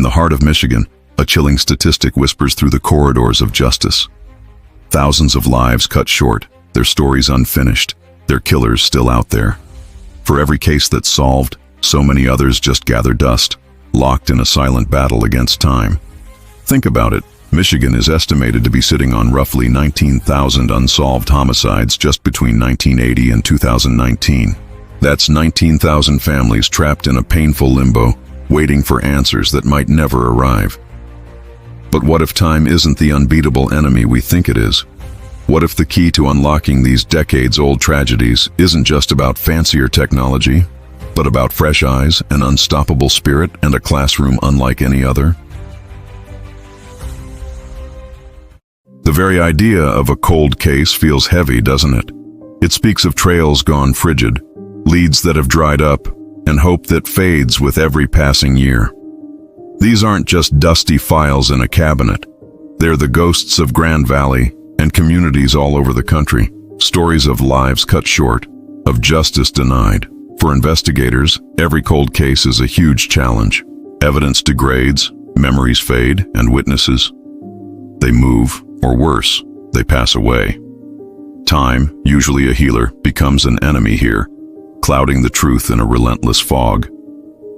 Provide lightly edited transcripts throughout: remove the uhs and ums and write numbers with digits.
the heart of Michigan, a chilling statistic whispers through the corridors of justice. Thousands of lives cut short, their stories unfinished, their killers still out there. For every case that's solved, so many others just gather dust, locked in a silent battle against time. Think about it. Michigan is estimated to be sitting on roughly 19,000 unsolved homicides just between 1980 and 2019. That's 19,000 families trapped in a painful limbo, waiting for answers that might never arrive. But what if time isn't the unbeatable enemy we think it is? What if the key to unlocking these decades-old tragedies isn't just about fancier technology, but about fresh eyes, an unstoppable spirit, and a classroom unlike any other? The very idea of a cold case feels heavy, doesn't it? It speaks of trails gone frigid, leads that have dried up, and hope that fades with every passing year. These aren't just dusty files in a cabinet. They're the ghosts of Grand Valley and communities all over the country. Stories of lives cut short, of justice denied. For investigators, every cold case is a huge challenge. Evidence degrades, memories fade, and witnesses, they move, or worse, they pass away. Time, usually a healer, becomes an enemy here, clouding the truth in a relentless fog.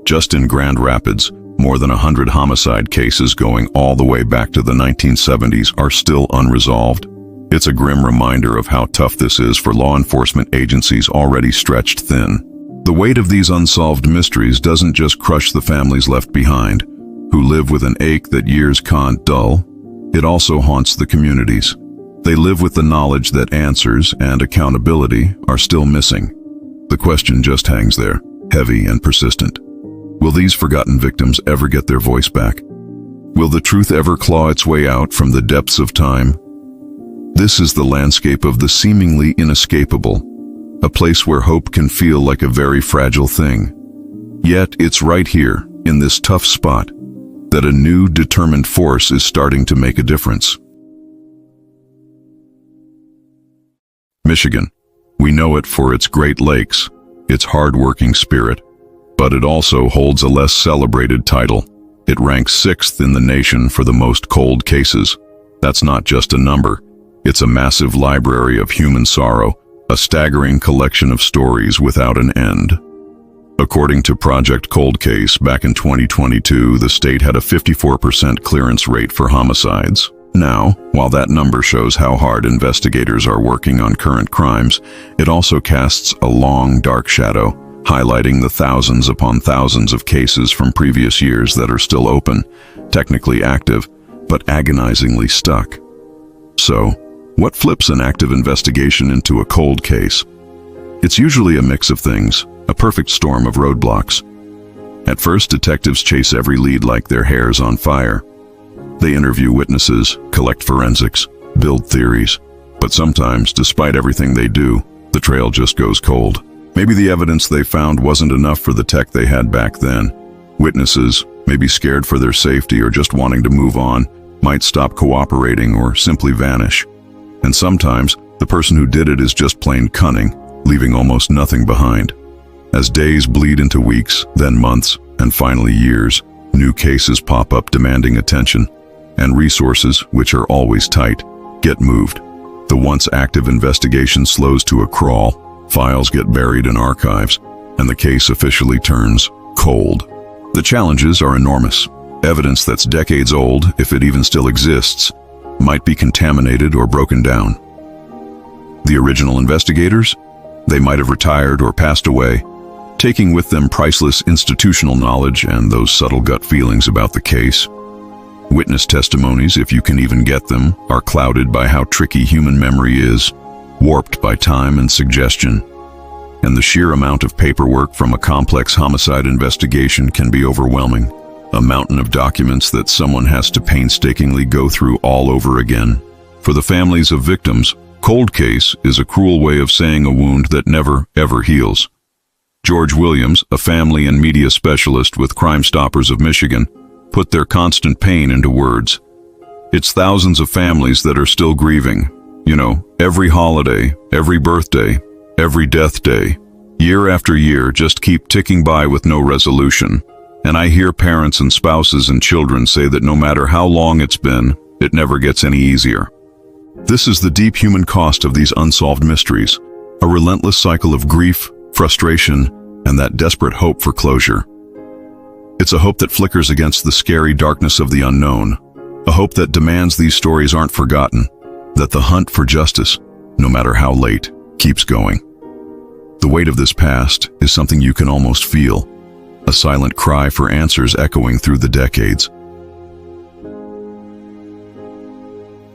Just in Grand Rapids, more than 100 homicide cases going all the way back to the 1970s are still unresolved. It's a grim reminder of how tough this is for law enforcement agencies already stretched thin. The weight of these unsolved mysteries doesn't just crush the families left behind, who live with an ache that years can't dull. It also haunts the communities. They live with the knowledge that answers and accountability are still missing. The question just hangs there, heavy and persistent. Will these forgotten victims ever get their voice back? Will the truth ever claw its way out from the depths of time? This is the landscape of the seemingly inescapable, a place where hope can feel like a very fragile thing. Yet it's right here, in this tough spot, that a new, determined force is starting to make a difference. Michigan. We know it for its Great Lakes, its hard-working spirit, but it also holds a less celebrated title. It ranks 6th in the nation for the most cold cases. That's not just a number. It's a massive library of human sorrow, a staggering collection of stories without an end. According to Project Cold Case, back in 2022, the state had a 54% clearance rate for homicides. Now, while that number shows how hard investigators are working on current crimes, it also casts a long, dark shadow, highlighting the thousands upon thousands of cases from previous years that are still open, technically active, but agonizingly stuck. So, what flips an active investigation into a cold case? It's usually a mix of things, a perfect storm of roadblocks. At first, detectives chase every lead like their hair's on fire. They interview witnesses, collect forensics, build theories. But sometimes, despite everything they do, the trail just goes cold. Maybe the evidence they found wasn't enough for the tech they had back then. Witnesses, maybe scared for their safety or just wanting to move on, might stop cooperating or simply vanish. And sometimes, the person who did it is just plain cunning, leaving almost nothing behind. As days bleed into weeks, then months, and finally years, new cases pop up demanding attention, and resources, which are always tight, get moved. The once active investigation slows to a crawl, files get buried in archives, and the case officially turns cold. The challenges are enormous. Evidence that's decades old, if it even still exists, might be contaminated or broken down. The original investigators? They might have retired or passed away, taking with them priceless institutional knowledge and those subtle gut feelings about the case. Witness testimonies, if you can even get them, are clouded by how tricky human memory is, warped by time and suggestion. And the sheer amount of paperwork from a complex homicide investigation can be overwhelming. A mountain of documents that someone has to painstakingly go through all over again. For the families of victims, cold case is a cruel way of saying a wound that never, ever heals. George Williams, a family and media specialist with Crime Stoppers of Michigan, put their constant pain into words. It's thousands of families that are still grieving. Every holiday, every birthday, every death day, year after year just keep ticking by with no resolution. And I hear parents and spouses and children say that no matter how long it's been, it never gets any easier. This is the deep human cost of these unsolved mysteries, a relentless cycle of grief, frustration, and that desperate hope for closure. It's a hope that flickers against the scary darkness of the unknown, a hope that demands these stories aren't forgotten, that the hunt for justice, no matter how late, keeps going. The weight of this past is something you can almost feel, a silent cry for answers echoing through the decades.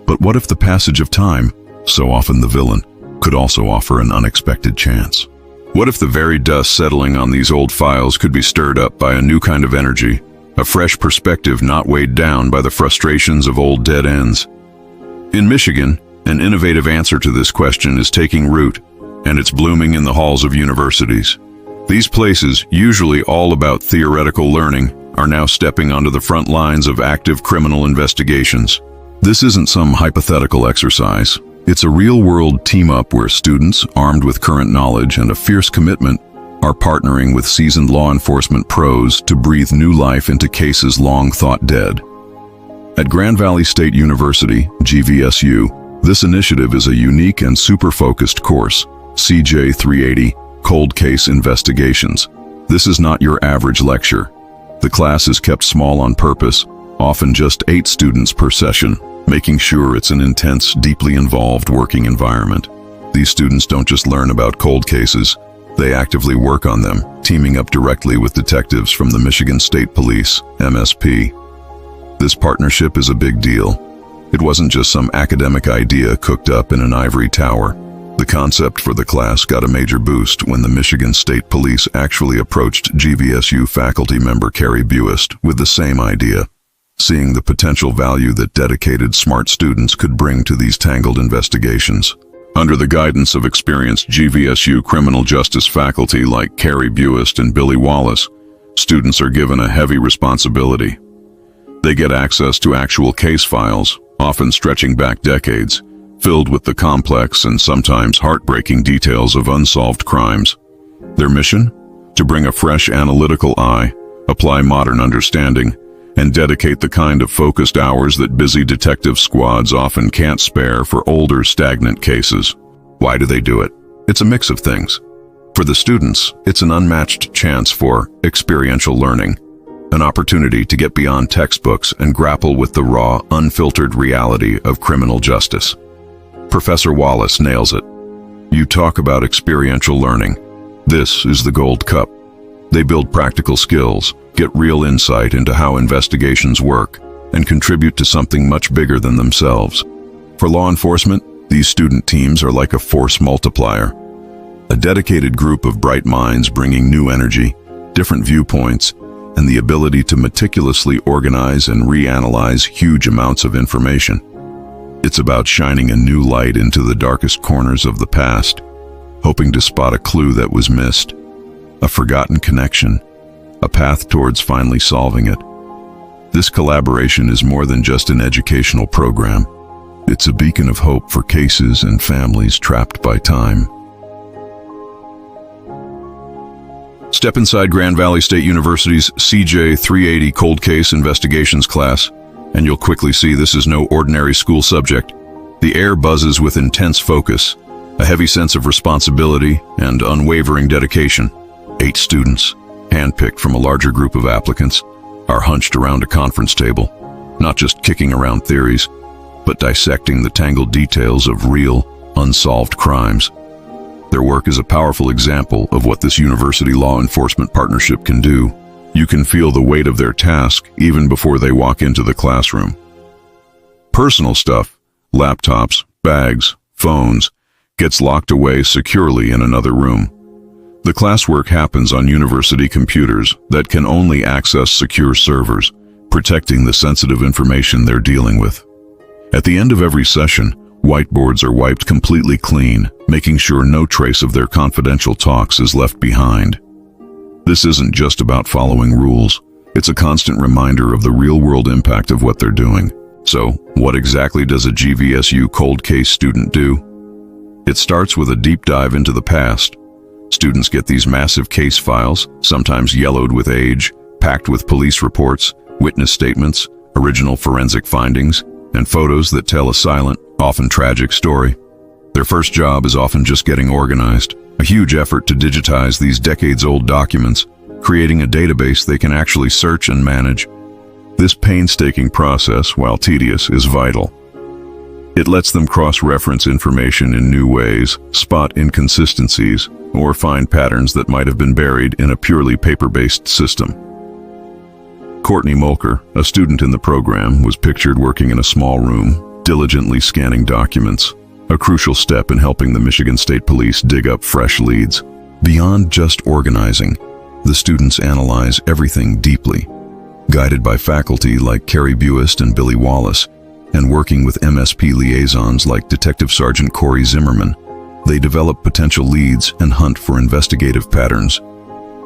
But what if the passage of time, so often the villain, could also offer an unexpected chance? What if the very dust settling on these old files could be stirred up by a new kind of energy, a fresh perspective not weighed down by the frustrations of old dead ends? In Michigan, an innovative answer to this question is taking root, and it's blooming in the halls of universities. These places, usually all about theoretical learning, are now stepping onto the front lines of active criminal investigations. This isn't some hypothetical exercise. It's a real-world team-up where students, armed with current knowledge and a fierce commitment, are partnering with seasoned law enforcement pros to breathe new life into cases long thought dead. At Grand Valley State University, GVSU, this initiative is a unique and super-focused course, CJ 380, Cold Case Investigations. This is not your average lecture. The class is kept small on purpose, often just 8 students per session, making sure it's an intense, deeply involved working environment. These students don't just learn about cold cases, they actively work on them, teaming up directly with detectives from the Michigan State Police, MSP. This partnership is a big deal. It wasn't just some academic idea cooked up in an ivory tower. The concept for the class got a major boost when the Michigan State Police actually approached GVSU faculty member Carrie Buist with the same idea, seeing the potential value that dedicated, smart students could bring to these tangled investigations. Under the guidance of experienced GVSU criminal justice faculty like Carrie Buist and Billy Wallace, students are given a heavy responsibility. They get access to actual case files, often stretching back decades, filled with the complex and sometimes heartbreaking details of unsolved crimes. Their mission? To bring a fresh analytical eye, apply modern understanding, and dedicate the kind of focused hours that busy detective squads often can't spare for older, stagnant cases. Why do they do it? It's a mix of things. For the students, it's an unmatched chance for experiential learning, an opportunity to get beyond textbooks and grapple with the raw, unfiltered reality of criminal justice. Professor Wallace nails it. You talk about experiential learning. This is the Gold Cup. They build practical skills, get real insight into how investigations work, and contribute to something much bigger than themselves. For law enforcement, these student teams are like a force multiplier. A dedicated group of bright minds bringing new energy, different viewpoints, and the ability to meticulously organize and reanalyze huge amounts of information. It's about shining a new light into the darkest corners of the past, hoping to spot a clue that was missed, a forgotten connection, a path towards finally solving it. This collaboration is more than just an educational program. It's a beacon of hope for cases and families trapped by time. Step inside Grand Valley State University's CJ 380 Cold Case Investigations class, and you'll quickly see this is no ordinary school subject. The air buzzes with intense focus, a heavy sense of responsibility, and unwavering dedication. 8 students, handpicked from a larger group of applicants, are hunched around a conference table, not just kicking around theories, but dissecting the tangled details of real, unsolved crimes. Their work is a powerful example of what this university law enforcement partnership can do. You can feel the weight of their task even before they walk into the classroom. Personal stuff, laptops, bags, phones, gets locked away securely in another room. The classwork happens on university computers that can only access secure servers, protecting the sensitive information they're dealing with. At the end of every session, whiteboards are wiped completely clean, making sure no trace of their confidential talks is left behind. This isn't just about following rules. It's a constant reminder of the real-world impact of what they're doing. So, what exactly does a GVSU cold case student do? It starts with a deep dive into the past. Students get these massive case files, sometimes yellowed with age, packed with police reports, witness statements, original forensic findings, and photos that tell a silent, often tragic story. Their first job is often just getting organized, a huge effort to digitize these decades-old documents, creating a database they can actually search and manage. This painstaking process, while tedious, is vital. It lets them cross-reference information in new ways, spot inconsistencies, or find patterns that might have been buried in a purely paper-based system. Courtney Molker, a student in the program, was pictured working in a small room, diligently scanning documents, a crucial step in helping the Michigan State Police dig up fresh leads. Beyond just organizing, the students analyze everything deeply, guided by faculty like Carrie Buist and Billy Wallace, and working with MSP liaisons like Detective Sergeant Corey Zimmerman. They develop potential leads and hunt for investigative patterns.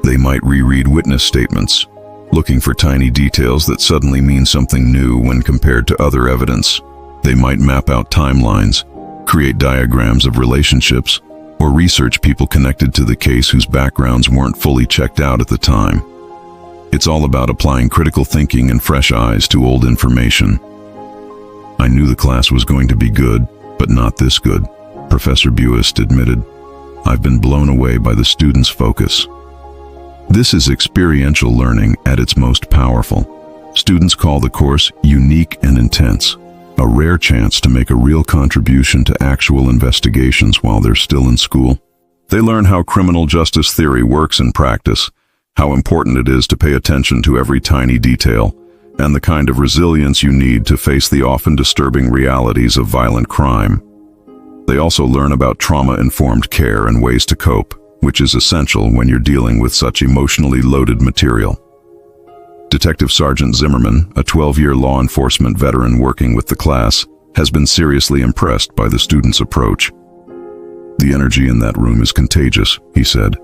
They might reread witness statements, looking for tiny details that suddenly mean something new when compared to other evidence. They might map out timelines, create diagrams of relationships, or research people connected to the case whose backgrounds weren't fully checked out at the time. It's all about applying critical thinking and fresh eyes to old information. "I knew the class was going to be good, but not this good," Professor Buist admitted. "I've been blown away by the students' focus." This is experiential learning at its most powerful. Students call the course unique and intense, a rare chance to make a real contribution to actual investigations while they're still in school. They learn how criminal justice theory works in practice, how important it is to pay attention to every tiny detail, and the kind of resilience you need to face the often disturbing realities of violent crime. They also learn about trauma-informed care and ways to cope, which is essential when you're dealing with such emotionally loaded material. Detective Sergeant Zimmerman, a 12-year law enforcement veteran working with the class, has been seriously impressed by the students' approach. "The energy in that room is contagious," he said.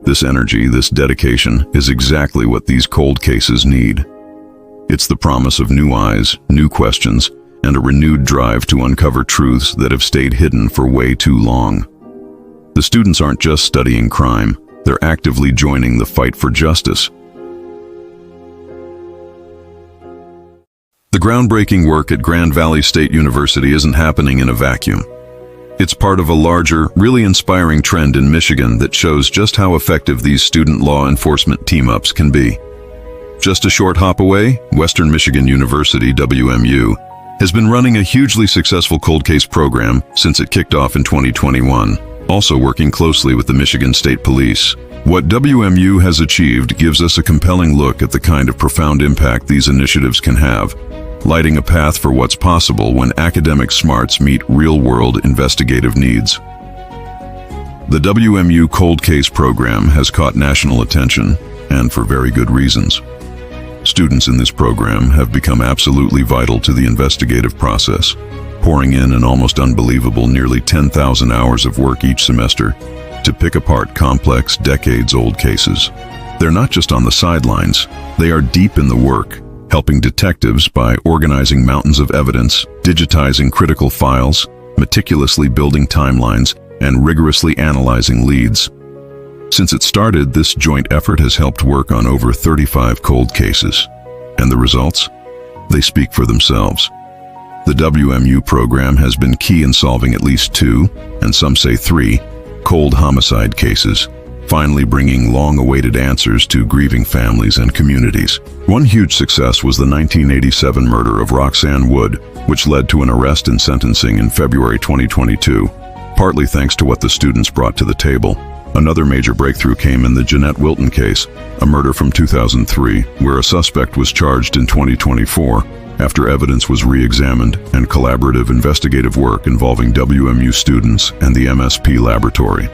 "This energy, this dedication, is exactly what these cold cases need. It's the promise of new eyes, new questions, and a renewed drive to uncover truths that have stayed hidden for way too long." The students aren't just studying crime, they're actively joining the fight for justice. The groundbreaking work at Grand Valley State University isn't happening in a vacuum. It's part of a larger, really inspiring trend in Michigan that shows just how effective these student law enforcement team-ups can be. Just a short hop away, Western Michigan University, WMU, has been running a hugely successful cold case program since it kicked off in 2021, also working closely with the Michigan State Police. What WMU has achieved gives us a compelling look at the kind of profound impact these initiatives can have, lighting a path for what's possible when academic smarts meet real-world investigative needs. The WMU Cold Case program has caught national attention, and for very good reasons. Students in this program have become absolutely vital to the investigative process, pouring in an almost unbelievable nearly 10,000 hours of work each semester to pick apart complex, decades-old cases. They're not just on the sidelines, they are deep in the work, helping detectives by organizing mountains of evidence, digitizing critical files, meticulously building timelines, and rigorously analyzing leads. Since it started, this joint effort has helped work on over 35 cold cases. And the results? They speak for themselves. The WMU program has been key in solving at least 2, and some say 3, cold homicide cases, finally bringing long-awaited answers to grieving families and communities. One huge success was the 1987 murder of Roxanne Wood, which led to an arrest and sentencing in February 2022, partly thanks to what the students brought to the table. Another major breakthrough came in the Jeanette Wilton case, a murder from 2003, where a suspect was charged in 2024 after evidence was re-examined and collaborative investigative work involving WMU students and the MSP laboratory.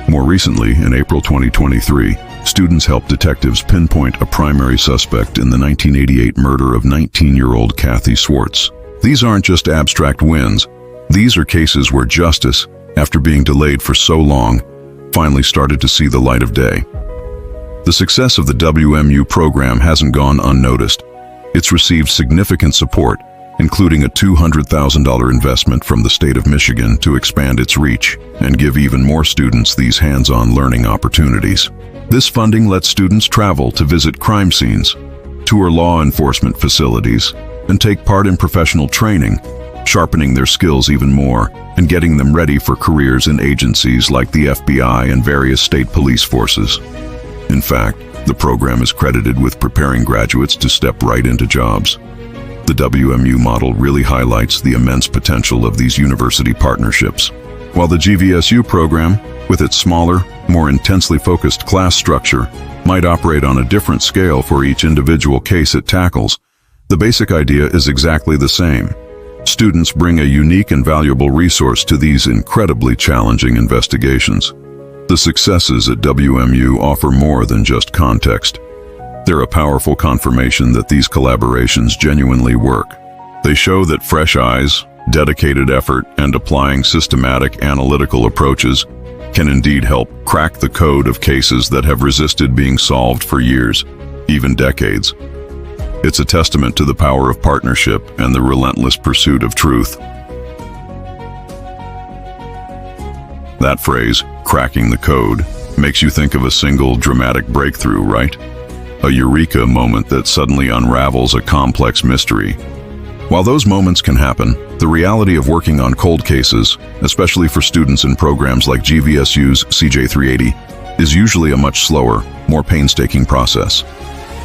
More recently, in April 2023, students helped detectives pinpoint a primary suspect in the 1988 murder of 19-year-old Kathy Swartz. These aren't just abstract wins. These are cases where justice, after being delayed for so long, finally started to see the light of day. The success of the WMU program hasn't gone unnoticed. It's received significant support, including a $200,000 investment from the state of Michigan to expand its reach and give even more students these hands-on learning opportunities. This funding lets students travel to visit crime scenes, tour law enforcement facilities, and take part in professional training, sharpening their skills even more and getting them ready for careers in agencies like the FBI and various state police forces. In fact, the program is credited with preparing graduates to step right into jobs. The WMU model really highlights the immense potential of these university partnerships. While the GVSU program, with its smaller, more intensely focused class structure, might operate on a different scale for each individual case it tackles, the basic idea is exactly the same. Students bring a unique and valuable resource to these incredibly challenging investigations. The successes at WMU offer more than just context. They're a powerful confirmation that these collaborations genuinely work. They show that fresh eyes, dedicated effort, and applying systematic analytical approaches can indeed help crack the code of cases that have resisted being solved for years, even decades. It's a testament to the power of partnership and the relentless pursuit of truth. That phrase, cracking the code, makes you think of a single dramatic breakthrough, right? A eureka moment that suddenly unravels a complex mystery. While those moments can happen, the reality of working on cold cases, especially for students in programs like GVSU's CJ380, is usually a much slower, more painstaking process.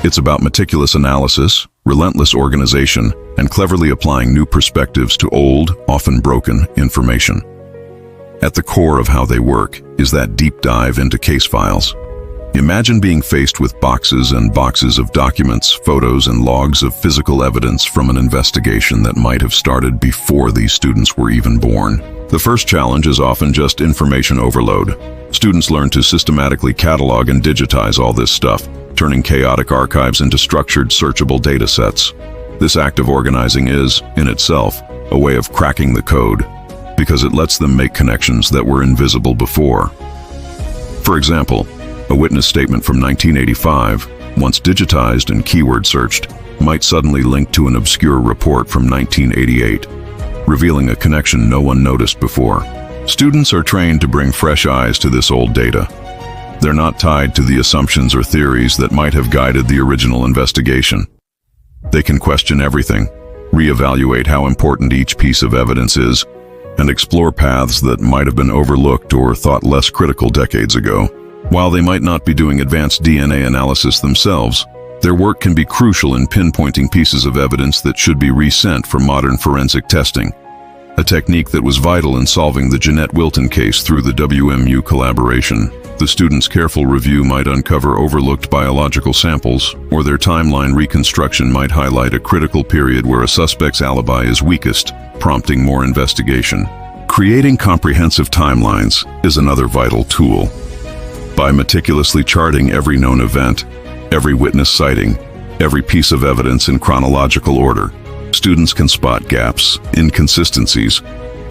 It's about meticulous analysis, relentless organization, and cleverly applying new perspectives to old, often broken, information. At the core of how they work is that deep dive into case files. Imagine being faced with boxes and boxes of documents, photos, and logs of physical evidence from an investigation that might have started before these students were even born. The first challenge is often just information overload. Students learn to systematically catalog and digitize all this stuff, turning chaotic archives into structured, searchable data sets. This act of organizing is, in itself, a way of cracking the code, because it lets them make connections that were invisible before. For example, a witness statement from 1985, once digitized and keyword searched, might suddenly link to an obscure report from 1988, revealing a connection no one noticed before. Students are trained to bring fresh eyes to this old data. They're not tied to the assumptions or theories that might have guided the original investigation. They can question everything, reevaluate how important each piece of evidence is, and explore paths that might have been overlooked or thought less critical decades ago. While they might not be doing advanced DNA analysis themselves, their work can be crucial in pinpointing pieces of evidence that should be resent for modern forensic testing, a technique that was vital in solving the Jeanette Wilton case through the WMU collaboration. The students' careful review might uncover overlooked biological samples, or their timeline reconstruction might highlight a critical period where a suspect's alibi is weakest, prompting more investigation. Creating comprehensive timelines is another vital tool. By meticulously charting every known event, every witness sighting, every piece of evidence in chronological order, students can spot gaps, inconsistencies,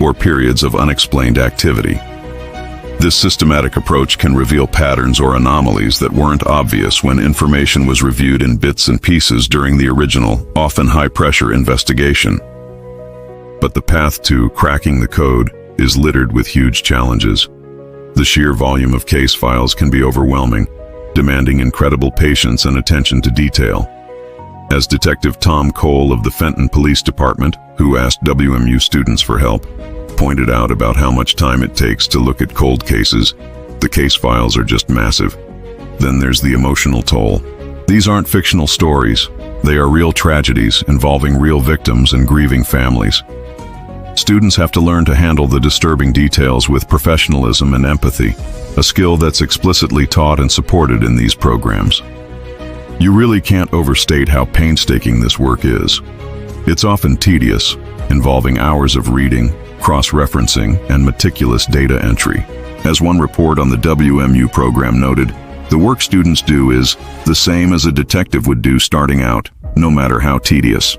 or periods of unexplained activity. This systematic approach can reveal patterns or anomalies that weren't obvious when information was reviewed in bits and pieces during the original, often high-pressure investigation. But the path to cracking the code is littered with huge challenges. The sheer volume of case files can be overwhelming, demanding incredible patience and attention to detail. As Detective Tom Cole of the Fenton Police Department, who asked WMU students for help, pointed out about how much time it takes to look at cold cases, the case files are just massive. Then there's the emotional toll. These aren't fictional stories. They are real tragedies involving real victims and grieving families. Students have to learn to handle the disturbing details with professionalism and empathy, a skill that's explicitly taught and supported in these programs. You really can't overstate how painstaking this work is. It's often tedious, involving hours of reading, cross-referencing, and meticulous data entry. As one report on the WMU program noted, the work students do is the same as a detective would do starting out, no matter how tedious.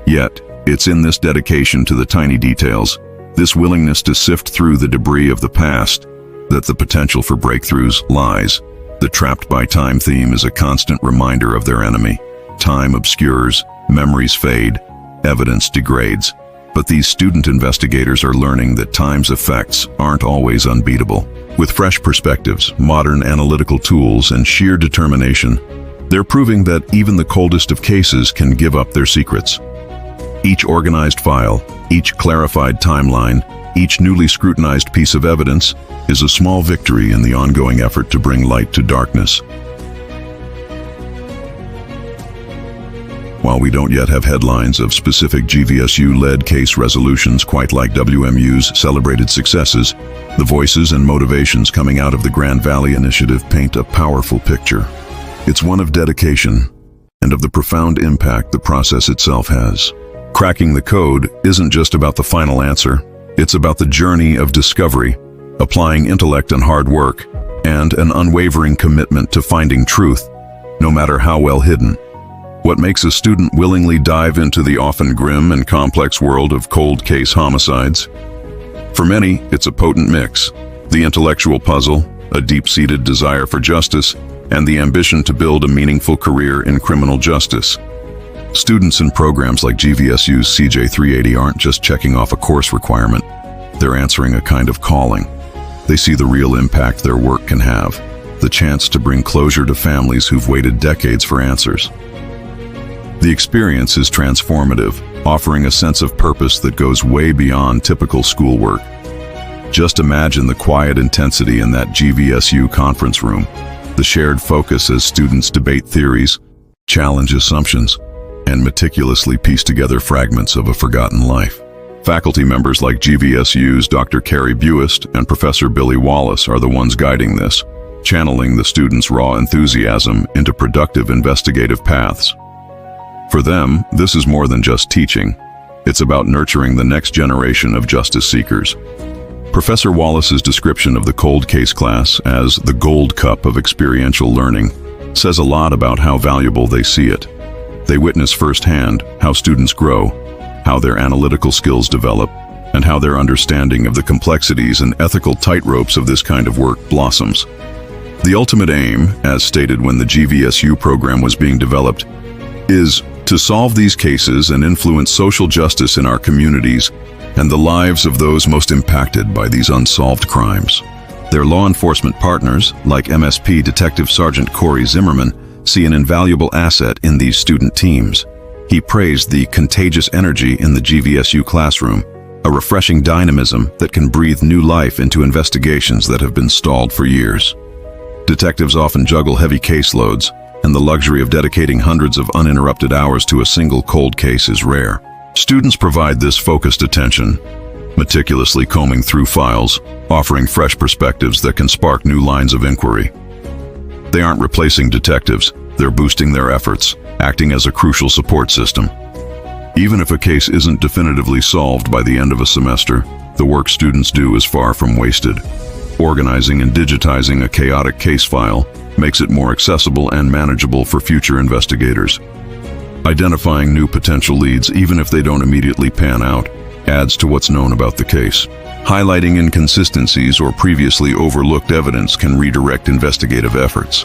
Yet, it's in this dedication to the tiny details, this willingness to sift through the debris of the past, that the potential for breakthroughs lies. The trapped by time theme is a constant reminder of their enemy. Time obscures, memories fade, evidence degrades, But these student investigators are learning that time's effects aren't always unbeatable. With fresh perspectives, modern analytical tools, and sheer determination, they're proving that even the coldest of cases can give up their secrets. Each organized file, each clarified timeline, each newly scrutinized piece of evidence is a small victory in the ongoing effort to bring light to darkness. While we don't yet have headlines of specific GVSU-led case resolutions quite like WMU's celebrated successes, the voices and motivations coming out of the Grand Valley Initiative paint a powerful picture. It's one of dedication and of the profound impact the process itself has. Cracking the code isn't just about the final answer, it's about the journey of discovery, applying intellect and hard work, and an unwavering commitment to finding truth, no matter how well hidden. What makes a student willingly dive into the often grim and complex world of cold case homicides? For many, it's a potent mix: the intellectual puzzle, a deep-seated desire for justice, and the ambition to build a meaningful career in criminal justice. Students in programs like GVSU's CJ380 aren't just checking off a course requirement, they're answering a kind of calling. They see the real impact their work can have, the chance to bring closure to families who've waited decades for answers. The experience is transformative, offering a sense of purpose that goes way beyond typical schoolwork. Just imagine the quiet intensity in that GVSU conference room, the shared focus as students debate theories, challenge assumptions, and meticulously piece together fragments of a forgotten life. Faculty members like GVSU's Dr. Carrie Buist and Professor Billy Wallace are the ones guiding this, channeling the students' raw enthusiasm into productive investigative paths. For them, this is more than just teaching. It's about nurturing the next generation of justice seekers. Professor Wallace's description of the cold case class as the gold cup of experiential learning says a lot about how valuable they see it. They witness firsthand how students grow, how their analytical skills develop, and how their understanding of the complexities and ethical tightropes of this kind of work blossoms. The ultimate aim, as stated when the GVSU program was being developed, is to solve these cases and influence social justice in our communities and the lives of those most impacted by these unsolved crimes. Their law enforcement partners, like MSP Detective Sergeant Corey Zimmerman, see an invaluable asset in these student teams. He praised the contagious energy in the GVSU classroom, a refreshing dynamism that can breathe new life into investigations that have been stalled for years. Detectives often juggle heavy caseloads, and the luxury of dedicating hundreds of uninterrupted hours to a single cold case is rare. Students provide this focused attention, meticulously combing through files, offering fresh perspectives that can spark new lines of inquiry. They aren't replacing detectives, they're boosting their efforts, acting as a crucial support system. Even if a case isn't definitively solved by the end of a semester, the work students do is far from wasted. Organizing and digitizing a chaotic case file makes it more accessible and manageable for future investigators. Identifying new potential leads, even if they don't immediately pan out, adds to what's known about the case. Highlighting inconsistencies or previously overlooked evidence can redirect investigative efforts.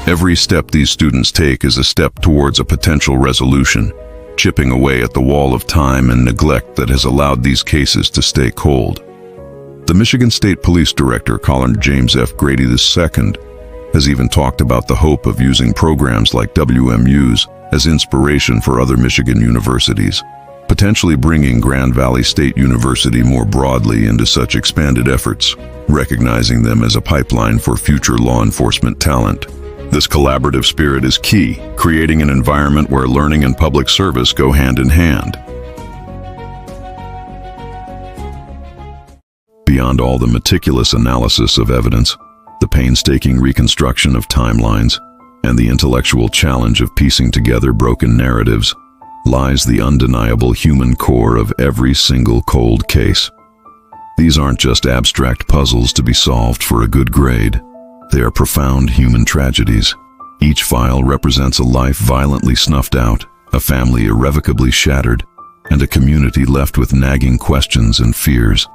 Every step these students take is a step towards a potential resolution, chipping away at the wall of time and neglect that has allowed these cases to stay cold. The Michigan State Police Director, Colin James F. Grady II, has even talked about the hope of using programs like WMU's as inspiration for other Michigan universities, potentially bringing Grand Valley State University more broadly into such expanded efforts, recognizing them as a pipeline for future law enforcement talent. This collaborative spirit is key, creating an environment where learning and public service go hand in hand. Beyond all the meticulous analysis of evidence, the painstaking reconstruction of timelines, and the intellectual challenge of piecing together broken narratives, lies the undeniable human core of every single cold case. These aren't just abstract puzzles to be solved for a good grade. They are profound human tragedies. Each file represents a life violently snuffed out, a family irrevocably shattered, and a community left with nagging questions and fears.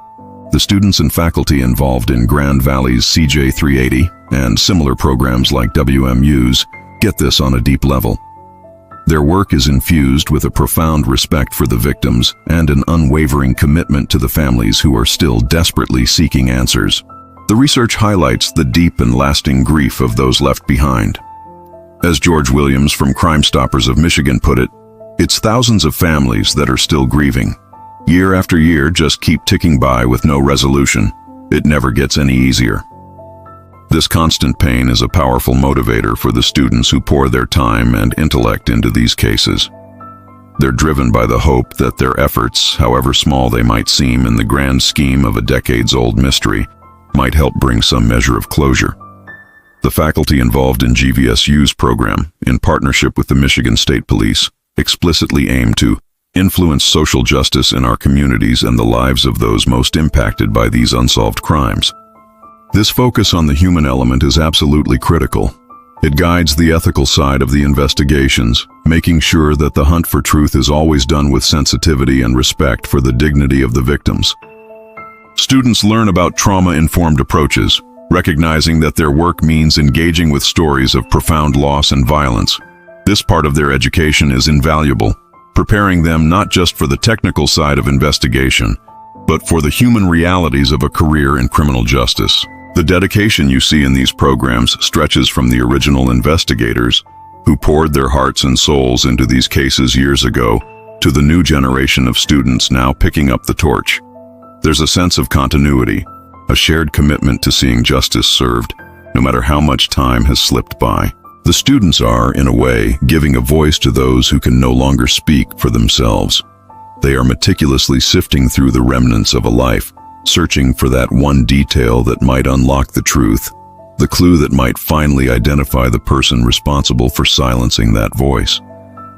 The students and faculty involved in Grand Valley's CJ380 and similar programs like WMU's get this on a deep level. Their work is infused with a profound respect for the victims and an unwavering commitment to the families who are still desperately seeking answers. The research highlights the deep and lasting grief of those left behind. As George Williams from Crime Stoppers of Michigan put it, it's thousands of families that are still grieving. Year after year just keep ticking by with no resolution. It never gets any easier. This constant pain is a powerful motivator for the students who pour their time and intellect into these cases. They're driven by the hope that their efforts, however small they might seem in the grand scheme of a decades-old mystery, might help bring some measure of closure. The faculty involved in GVSU's program, in partnership with the Michigan State Police, explicitly aim to influence social justice in our communities and the lives of those most impacted by these unsolved crimes. This focus on the human element is absolutely critical. It guides the ethical side of the investigations, making sure that the hunt for truth is always done with sensitivity and respect for the dignity of the victims. Students learn about trauma-informed approaches, recognizing that their work means engaging with stories of profound loss and violence. This part of their education is invaluable, preparing them not just for the technical side of investigation, but for the human realities of a career in criminal justice. The dedication you see in these programs stretches from the original investigators, who poured their hearts and souls into these cases years ago, to the new generation of students now picking up the torch. There's a sense of continuity, a shared commitment to seeing justice served, no matter how much time has slipped by. The students are, in a way, giving a voice to those who can no longer speak for themselves. They are meticulously sifting through the remnants of a life, searching for that one detail that might unlock the truth, the clue that might finally identify the person responsible for silencing that voice.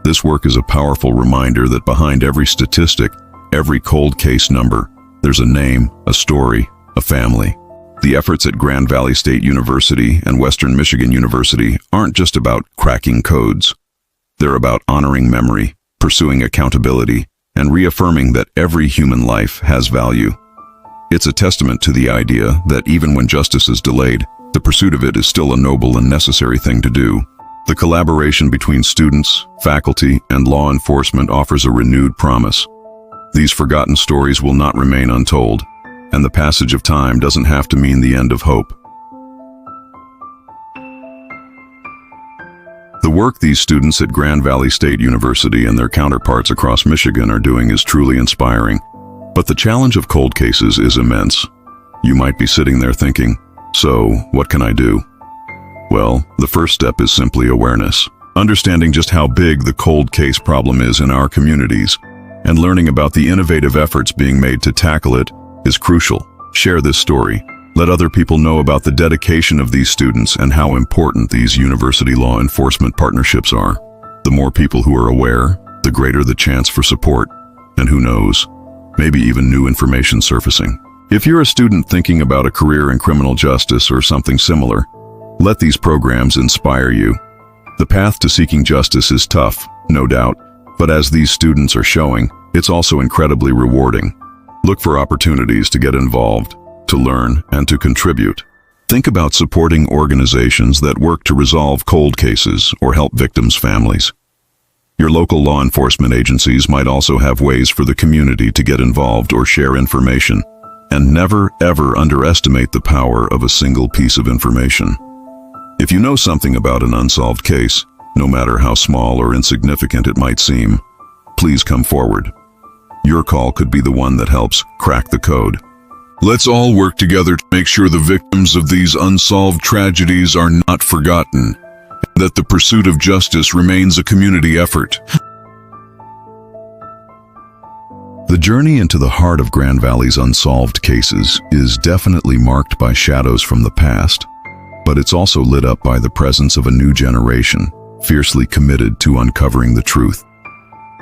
This work is a powerful reminder that behind every statistic, every cold case number, there's a name, a story, a family. The efforts at Grand Valley State University and Western Michigan University aren't just about cracking codes. They're about honoring memory, pursuing accountability, and reaffirming that every human life has value. It's a testament to the idea that even when justice is delayed, the pursuit of it is still a noble and necessary thing to do. The collaboration between students, faculty, and law enforcement offers a renewed promise. These forgotten stories will not remain untold, and the passage of time doesn't have to mean the end of hope. The work these students at Grand Valley State University and their counterparts across Michigan are doing is truly inspiring. But the challenge of cold cases is immense. You might be sitting there thinking, so what can I do? Well, the first step is simply awareness. Understanding just how big the cold case problem is in our communities, and learning about the innovative efforts being made to tackle it is crucial. Share this story. Let other people know about the dedication of these students and how important these university law enforcement partnerships are. The more people who are aware, the greater the chance for support. And who knows, maybe even new information surfacing. If you're a student thinking about a career in criminal justice or something similar, let these programs inspire you. The path to seeking justice is tough, no doubt, but as these students are showing, it's also incredibly rewarding. Look for opportunities to get involved, to learn, and to contribute. Think about supporting organizations that work to resolve cold cases or help victims' families. Your local law enforcement agencies might also have ways for the community to get involved or share information. And never, ever underestimate the power of a single piece of information. If you know something about an unsolved case, no matter how small or insignificant it might seem, please come forward. Your call could be the one that helps crack the code. Let's all work together to make sure the victims of these unsolved tragedies are not forgotten, and that the pursuit of justice remains a community effort. The journey into the heart of Grand Valley's unsolved cases is definitely marked by shadows from the past, but it's also lit up by the presence of a new generation, fiercely committed to uncovering the truth.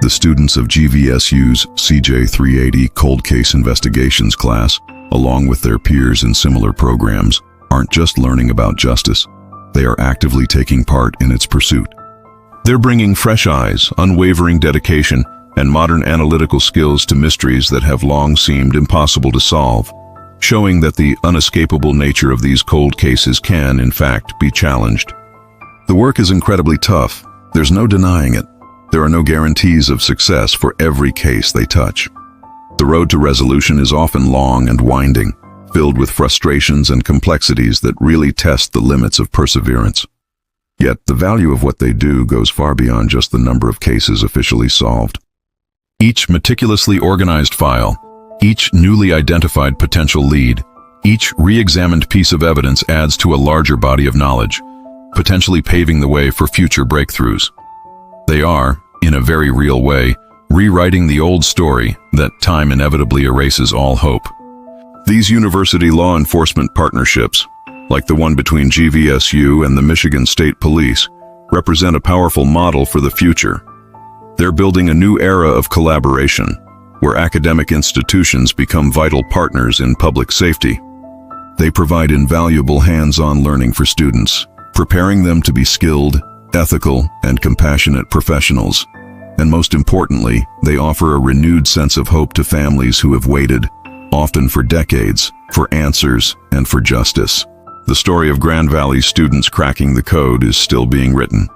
The students of GVSU's CJ 380 Cold Case Investigations class, along with their peers in similar programs, aren't just learning about justice. They are actively taking part in its pursuit. They're bringing fresh eyes, unwavering dedication, and modern analytical skills to mysteries that have long seemed impossible to solve, showing that the unescapable nature of these cold cases can, in fact, be challenged. The work is incredibly tough, there's no denying it, There are no guarantees of success for every case they touch. The road to resolution is often long and winding, filled with frustrations and complexities that really test the limits of perseverance. Yet, the value of what they do goes far beyond just the number of cases officially solved. Each meticulously organized file, each newly identified potential lead, each re-examined piece of evidence adds to a larger body of knowledge, potentially paving the way for future breakthroughs. They are, in a very real way, rewriting the old story that time inevitably erases all hope. These university law enforcement partnerships, like the one between GVSU and the Michigan State Police, represent a powerful model for the future. They're building a new era of collaboration, where academic institutions become vital partners in public safety. They provide invaluable hands-on learning for students, preparing them to be skilled, ethical, and compassionate professionals. And most importantly, they offer a renewed sense of hope to families who have waited, often for decades, for answers and for justice. The story of Grand Valley students cracking the code is still being written.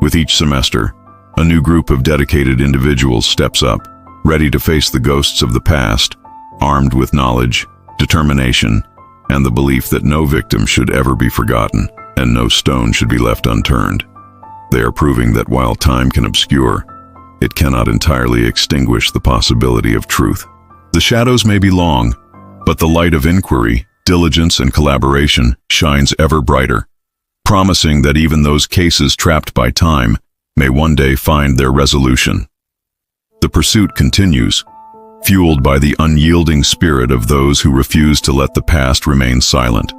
With each semester, a new group of dedicated individuals steps up, ready to face the ghosts of the past, armed with knowledge, determination, and the belief that no victim should ever be forgotten and no stone should be left unturned. They are proving that while time can obscure, it cannot entirely extinguish the possibility of truth. The shadows may be long, but the light of inquiry, diligence, and collaboration shines ever brighter, promising that even those cases trapped by time may one day find their resolution. The pursuit continues, fueled by the unyielding spirit of those who refuse to let the past remain silent.